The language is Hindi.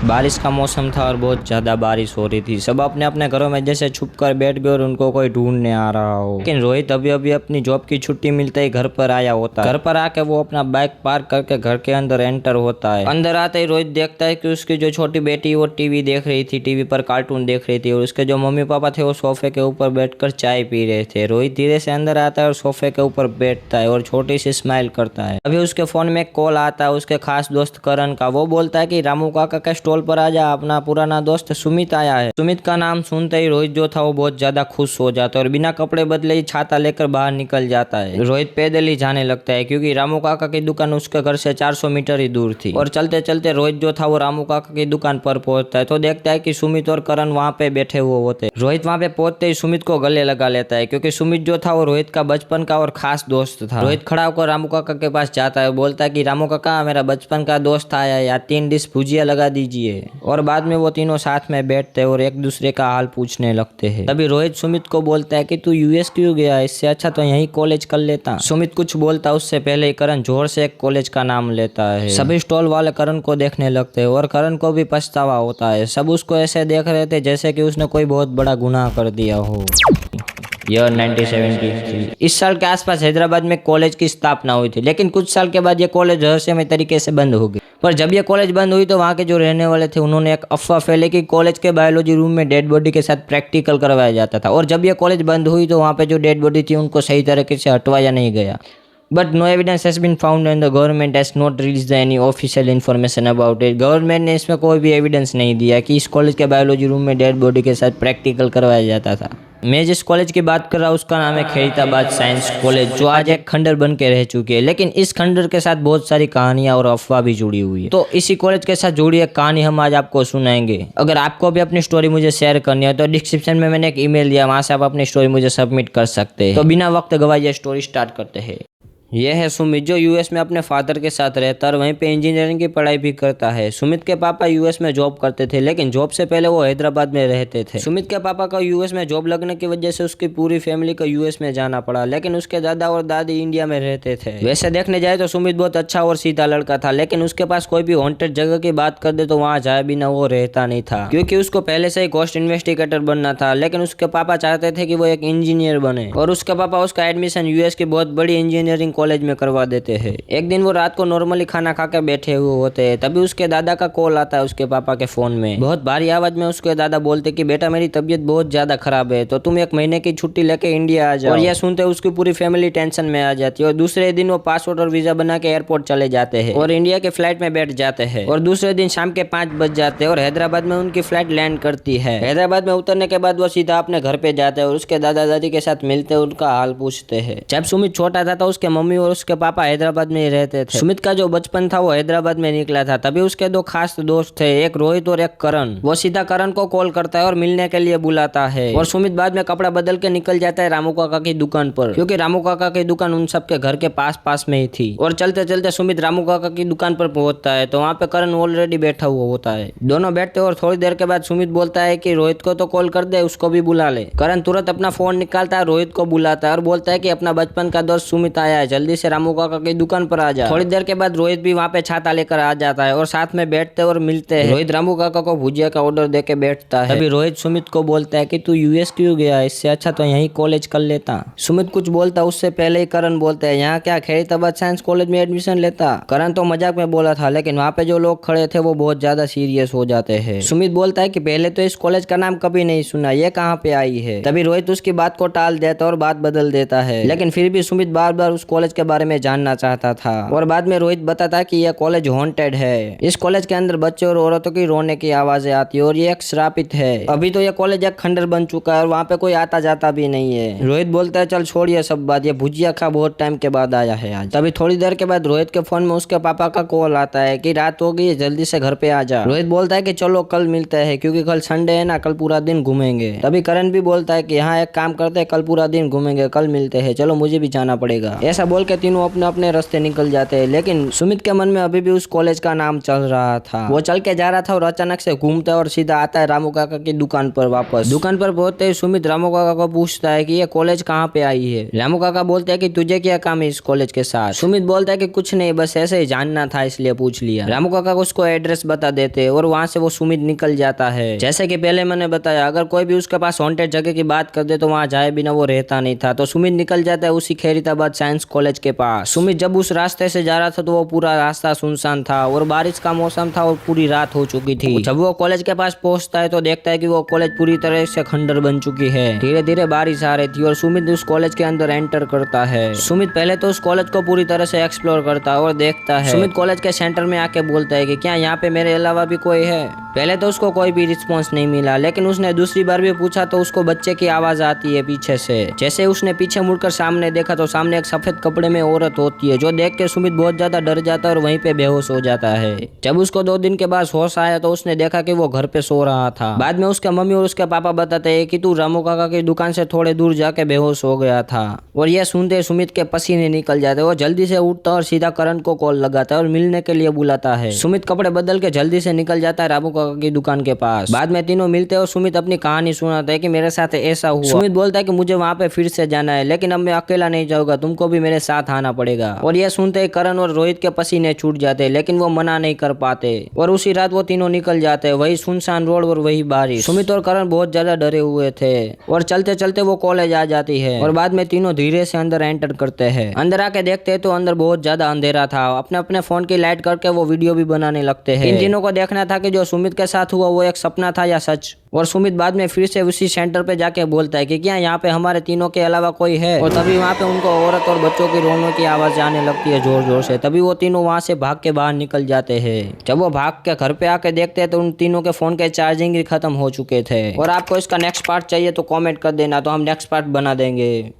बारिश का मौसम था और बहुत ज्यादा बारिश हो रही थी। सब अपने अपने घरों में जैसे छुप कर बैठ गए और उनको कोई ढूंढने आ रहा हो। लेकिन रोहित अभी अभी अपनी जॉब की छुट्टी मिलते ही घर पर आया होता है। घर पर आके वो अपना बाइक पार्क करके घर के अंदर एंटर होता है। अंदर आते ही रोहित देखता है कि उसकी जो छोटी बेटी वो टीवी देख रही थी, टीवी पर कार्टून देख रही थी और उसके जो मम्मी पापा थे वो सोफे के ऊपर बैठकर चाय पी रहे थे। रोहित धीरे से अंदर आता है और सोफे के ऊपर बैठता है और छोटी सी स्माइल करता है। अभी उसके फोन में कॉल आता है उसके खास दोस्त करण का। वो बोलता है कि रामू काका के स्टॉल पर आ जा, अपना पुराना दोस्त सुमित आया है। सुमित का नाम सुनते ही रोहित जो था वो बहुत ज्यादा खुश हो जाता है और बिना कपड़े बदले ही छाता लेकर बाहर निकल जाता है। रोहित पैदल ही जाने लगता है क्योंकि रामू काका की दुकान उसके घर से 400 मीटर ही दूर थी। और चलते चलते रोहित जो था वो रामू काका की दुकान पर पहुंचता है तो देखता है कि सुमित और करण वहाँ पे बैठे हुए होते। रोहित वहाँ पे पहुंचते ही सुमित को गले लगा लेता है क्योंकि सुमित जो था वो रोहित का बचपन का और खास दोस्त था। रोहित खड़ा होकर रामू काका के पास जाता है, बोलता है कि रामू काका मेरा बचपन का दोस्त आया है, या 3 डिश भुजिया लगा दीजिए। और बाद में वो तीनों साथ में बैठते हैं और एक दूसरे का हाल पूछने लगते हैं। तभी रोहित सुमित को बोलता है कि तू यूएस क्यों गया, इससे अच्छा तो यहीं कॉलेज कर लेता। सुमित कुछ बोलता उससे पहले ही करण जोर से एक कॉलेज का नाम लेता है। सभी स्टॉल वाले करण को देखने लगते हैं और करण को भी पछतावा होता है। सब उसको ऐसे देख रहे थे जैसे कि उसने कोई बहुत बड़ा गुनाह कर दिया हो। ईयर 1973 इस साल के आसपास हैदराबाद में कॉलेज की स्थापना हुई थी, लेकिन कुछ साल के बाद ये कॉलेज रहस्यमय तरीके से बंद हो गई। पर जब ये कॉलेज बंद हुई तो वहाँ के जो रहने वाले थे उन्होंने एक अफवाह फैलाई कि कॉलेज के बायोलॉजी रूम में डेड बॉडी के साथ प्रैक्टिकल करवाया जाता था। और जब ये कॉलेज बंद हुई तो वहाँ पे जो डेड बॉडी थी उनको सही तरीके से हटवाया नहीं गया। But no evidence has been found and the government has not released any official information about it. Government ने इसमें कोई भी एविडेंस नहीं दिया कि इस कॉलेज के बायोलॉजी रूम में डेड बॉडी के साथ प्रैक्टिकल करवाया जाता था। मैं जिस कॉलेज की बात कर रहा हूँ उसका नाम है खैरताबाद साइंस कॉलेज, जो आज एक खंडर बन के रह चुकी है। लेकिन इस खंडर के साथ बहुत सारी कहानियां और अफवाह भी जुड़ी हुई है। तो इसी कॉलेज के साथ जुड़ी एक कहानी हम आज आपको सुनाएंगे। अगर आपको भी अपनी स्टोरी मुझे शेयर करनी है तो डिस्क्रिप्शन में मैंने एक ईमेल दिया, वहां से आप अपनी स्टोरी मुझे सबमिट कर सकते हैं। तो बिना वक्त गवाए स्टोरी स्टार्ट करते हैं। यह है सुमित जो यूएस में अपने फादर के साथ रहता है और वहीं पे इंजीनियरिंग की पढ़ाई भी करता है। सुमित के पापा यूएस में जॉब करते थे, लेकिन जॉब से पहले वो हैदराबाद में रहते थे। सुमित के पापा का यूएस में जॉब लगने की वजह से उसकी पूरी फैमिली को यूएस में जाना पड़ा, लेकिन उसके दादा और दादी इंडिया में रहते थे। वैसे देखने जाए तो सुमित बहुत अच्छा और सीधा लड़का था, लेकिन उसके पास कोई भी हॉन्टेड जगह की बात कर दे तो वहाँ जाए बिना वो रहता नहीं था, क्योंकि उसको पहले से ही घोस्ट इन्वेस्टिगेटर बनना था। लेकिन उसके पापा चाहते थे कि वो एक इंजीनियर बने और उसके पापा उसका एडमिशन यूएस की बहुत बड़ी इंजीनियरिंग कॉलेज में करवा देते हैं। एक दिन वो रात को नॉर्मली खाना खा के बैठे हुए होते हैं, तभी उसके दादा का कॉल आता है उसके पापा के फोन में। बहुत भारी आवाज में उसके दादा बोलते कि बेटा मेरी तबीयत बहुत ज्यादा खराब है, तो तुम 1 महीने की छुट्टी लेके इंडिया आ जाओ। और यह सुनते उसकी पूरी फैमिली टेंशन में आ जाती है और दूसरे दिन वो पासपोर्ट और वीजा बना के एयरपोर्ट चले जाते हैं और इंडिया के फ्लाइट में बैठ जाते हैं। और दूसरे दिन शाम के 5 बज जाते हैं और हैदराबाद में उनकी फ्लाइट लैंड करती है। हैदराबाद में उतरने के बाद वो सीधा अपने घर पे जाते हैं और उसके दादा दादी के साथ मिलते हैं, उनका हाल पूछते हैं। जब सुमित छोटा था तो उसके मम्मी और उसके पापा हैदराबाद में रहते थे। सुमित का जो बचपन था वो हैदराबाद में निकला था। तभी उसके 2 खास दोस्त थे, एक रोहित और एक करण। वो सीधा करण को कॉल करता है और मिलने के लिए बुलाता है और सुमित बाद में कपड़ा बदल के निकल जाता है रामू काका की दुकान पर, क्योंकि रामू काका की दुकान उन सबके घर के पास में ही थी। और चलते चलते सुमित रामू काका की दुकान पर पहुंचता है तो वहाँ पे करण ऑलरेडी बैठा हुआ होता है। दोनों बैठते और थोड़ी देर के बाद सुमित बोलता है कि रोहित को तो कॉल कर दे, उसको भी बुला ले। करण तुरंत अपना फोन निकालता है, रोहित को बुलाता है और बोलता है कि अपना बचपन का दोस्त सुमित आया है, जल्दी से रामू काका की दुकान पर आ जा। थोड़ी देर के बाद रोहित भी वहाँ पे छाता लेकर आ जाता है और साथ में बैठते और मिलते हैं। रोहित रामू काका को भुजिया का ऑर्डर देके बैठता है। अभी रोहित सुमित को बोलता है कि तू यूएस क्यों गया, इससे अच्छा तो यहीं कॉलेज कर लेता। सुमित कुछ बोलता उससे पहले ही करण बोलते हैं यहाँ क्या खैरताबाद साइंस कॉलेज में एडमिशन लेता। करण तो मजाक में बोला था, लेकिन वहाँ पे जो लोग खड़े थे वो बहुत ज्यादा सीरियस हो जाते हैं। सुमित बोलता है कि पहले तो इस कॉलेज का नाम कभी नहीं सुना, ये कहाँ पे आई है। तभी रोहित उसकी बात को टाल देता और बात बदल देता है, लेकिन फिर भी सुमित बार बार उस कॉलेज के बारे में जानना चाहता था। और बाद में रोहित बताता है कि यह कॉलेज हॉन्टेड है। इस कॉलेज के अंदर बच्चे और औरतों की रोने की आवाजें आती है और ये एक श्रापित है। अभी तो यह कॉलेज एक खंडर बन चुका है और वहाँ पे कोई आता जाता भी नहीं है। रोहित बोलता है चल छोड़ ये सब बात, ये भुजिया खा बहुत टाइम के बाद आया है आज। तभी थोड़ी देर के बाद रोहित के फोन में उसके पापा का कॉल आता है कि रात हो गई है, जल्दी से घर पे आ जा। रोहित बोलता है कि चलो कल मिलते हैं, क्योंकि कल संडे है ना, कल पूरा दिन घूमेंगे। तभी करण भी बोलता है कि हाँ एक काम करते हैं, कल पूरा दिन घूमेंगे, कल मिलते हैं, चलो मुझे भी जाना पड़ेगा। ऐसा बोल के तीनों अपने अपने रास्ते निकल जाते हैं। लेकिन सुमित के मन में अभी भी उस कॉलेज का नाम चल रहा था। वो चल के जा रहा था और अचानक से घूमता है और सीधा आता है रामू काका की दुकान पर वापस। दुकान पर पहुंचते ही सुमित रामू काका को पूछता है कि ये कॉलेज कहाँ पे आई है। रामू काका बोलते हैं कि तुझे क्या काम है इस कॉलेज के साथ। सुमित बोलता है कि कुछ नहीं, बस ऐसे ही जानना था इसलिए पूछ लिया। रामू काका उसको एड्रेस बता देते और वहाँ से वो सुमित निकल जाता है। जैसे कि पहले मैंने बताया, अगर कोई भी उसके पास वांटेड जगह की बात कर दे तो वहाँ जाए बिना वो रहता नहीं था। तो सुमित निकल जाता है उसी खैरिताबाद साइंस कॉलेज के पास। सुमित जब उस रास्ते से जा रहा था तो वो पूरा रास्ता सुनसान था और बारिश का मौसम था और पूरी रात हो चुकी थी। जब वो कॉलेज के पास पहुंचता है तो देखता है कि वो कॉलेज पूरी तरह से खंडर बन चुकी है। धीरे धीरे बारिश आ रही थी और सुमित उस कॉलेज के अंदर एंटर करता है। सुमित पहले तो उस कॉलेज को पूरी तरह से एक्सप्लोर करता है और देखता है। सुमित कॉलेज के सेंटर में आके बोलता है कि क्या यहाँ पे मेरे अलावा भी कोई है। पहले तो उसको कोई भी रिस्पॉन्स नहीं मिला, लेकिन उसने दूसरी बार भी पूछा तो उसको बच्चे की आवाज आती है पीछे से। जैसे उसने पीछे मुड़कर सामने देखा तो सामने एक सफेद कपड़े में औरत होती है, जो देख के सुमित बहुत ज्यादा डर जाता है और वहीं पे बेहोश हो जाता है। जब उसको 2 दिन के बाद होश आया तो उसने देखा कि वो घर पे सो रहा था। बाद में उसके मम्मी और उसके पापा बताते हैं कि तू रामू काका की दुकान से थोड़े दूर जाके बेहोश हो गया था। और यह सुनते सुमित के पसीने निकल जाते। वो जल्दी से उठता और सीधा करण को कॉल लगाता है और मिलने के लिए बुलाता है। सुमित कपड़े बदल के जल्दी से निकल जाता है रामू काका की दुकान के पास। बाद में तीनों मिलते हैं और सुमित अपनी कहानी सुनाता है कि मेरे साथ ऐसा हुआ। सुमित बोलता है कि मुझे वहाँ पे फिर से जाना है, लेकिन अब मैं अकेला नहीं जाऊंगा, तुमको भी मेरे साथ आना पड़ेगा। और यह सुनते ही करण और रोहित के पसीने छूट जाते, लेकिन वो मना नहीं कर पाते और उसी रात वो तीनों निकल जाते हैं। वही सुनसान रोड और वही बारिश। सुमित और करण बहुत ज्यादा डरे हुए थे और चलते चलते वो कॉलेज आ जाती है। और बाद में तीनों धीरे से अंदर एंटर करते हैं। अंदर आके देखते हैं तो अंदर बहुत ज्यादा अंधेरा था। अपने अपने फोन की लाइट करके वो वीडियो भी बनाने लगते हैं। इन तीनों को देखना था कि जो सुमित के साथ हुआ वो एक सपना था या सच। और सुमित बाद में फिर से उसी सेंटर पे जाके बोलता है कि क्या यहाँ पे हमारे तीनों के अलावा कोई है। और तभी वहाँ पे उनको औरत और बच्चों की रोने की आवाज आने लगती है जोर जोर से। तभी वो तीनों वहाँ से भाग के बाहर निकल जाते हैं। जब वो भाग के घर पे आके देखते हैं तो उन तीनों के फोन के चार्जिंग ही खत्म हो चुके थे। और आपको इसका नेक्स्ट पार्ट चाहिए तो कॉमेंट कर देना, तो हम नेक्स्ट पार्ट बना देंगे।